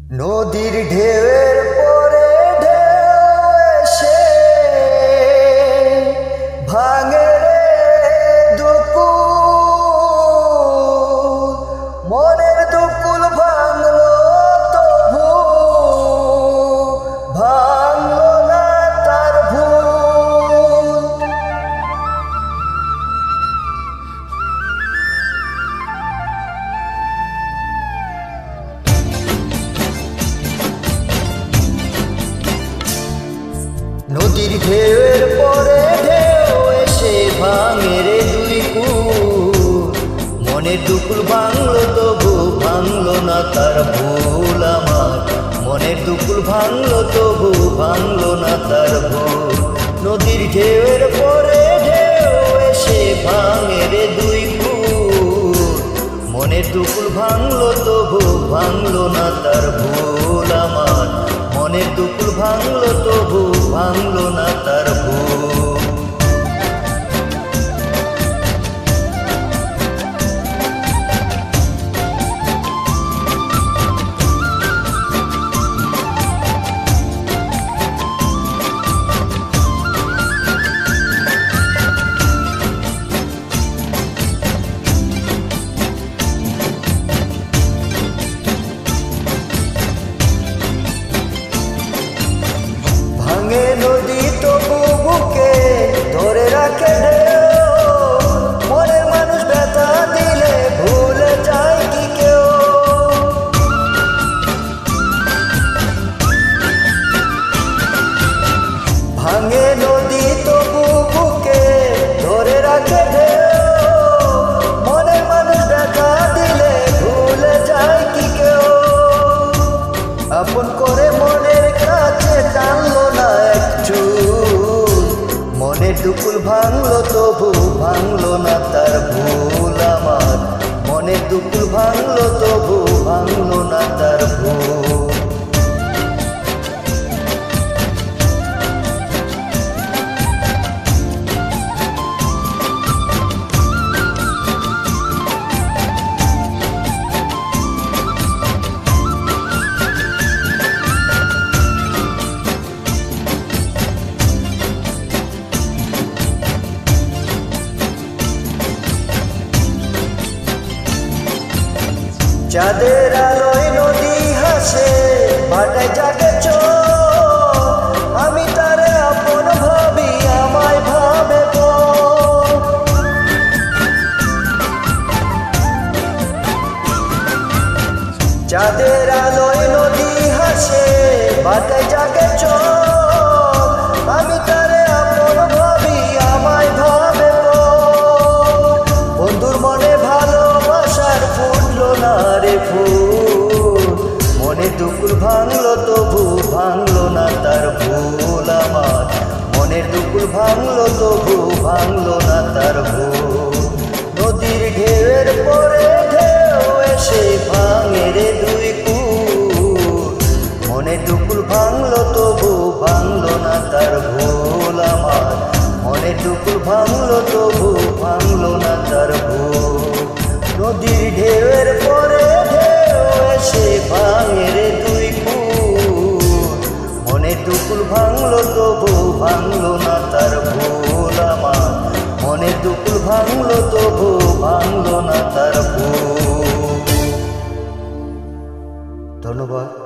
নদীর ঢেউয়ের পরে ঢেউ এসে ভাঙে রে দুকুল, মনের দুকুল ভাঙলো তবু ভাঙলো না তার ভুল। নদীর ঢেউয়ের পরে ঢেউ এসে ভাঙে রে দুই কুল, মনের দুকুল ভাঙলো তবু ভাঙলো না তার ভুল আমার, মনের দুকুল ভাঙলো তবু ভাঙলো না তার ভুল। নদীর ঢেউয়ের পরে ঢেউ এসে ভাঙে রে দুই কুল, মনের দুকুল ভাঙলো তবু ভাঙলো না তার ভুল আমার, মনের দুকুল ভাঙলো তবু ভাঙলো না তার ভুল। ভাঙে নদী তবু বুকে ধরে রাখে ঢেউ, মনের মানুষ ব্যথা দিলে ভুলে যায় কি কেউ। ভাঙে নদী তবু বুকে ধরে রাখে ঢেউ, মনের মানুষ ব্যথা দিলে ভুলে যায় কি কেউ। আপন করে মনের কাছে টানলো না এক চুল, মনের দুকুল ভাঙলো তবু ভাঙলো না তার ভুল আমার, মনের দুকুল ভাঙলো তবু ভাঙলো না তার ভুল। চাঁদের আলোয় নদী হাসে ভাটায় জাগে চোখ, আমি তারে আপন ভাবি আমায় ভাবে বউ। চাঁদের আলোয় নদী হাসে ভাটায় জাগে চোখ, আমি তারে আপন ভাবি আমায় ভাবে বউ। বন্ধুর মনে ভালোবাসার ফুটলো না রে ফুল, মনে দুকুল ভাঙলো তবু ভাঙলো না তার ভুল আমার, মনের দুকুল ভাঙলো তবু ভাঙলো না তার ভুল। নদীর ঢেউয়ের পরে ঢেউ এসে ভাঙে রে দুই কুল, মনের দুকুল ভাঙলো তবু ভাঙলো না তার ভুল আমার, মনের দুকুল ভাঙলো তবু ভাঙলো না তার ভুল। নদীর ঢেউয়ের পরে ঢেউ এসে ভাঙে রে দুই কুল, মনের দুকুল ভাঙলো তবু ভাঙলো না তার ভুল আমার, মনের দুকুল ভাঙলো তবু ভাঙলো না তার ভুল। ধন্যবাদ।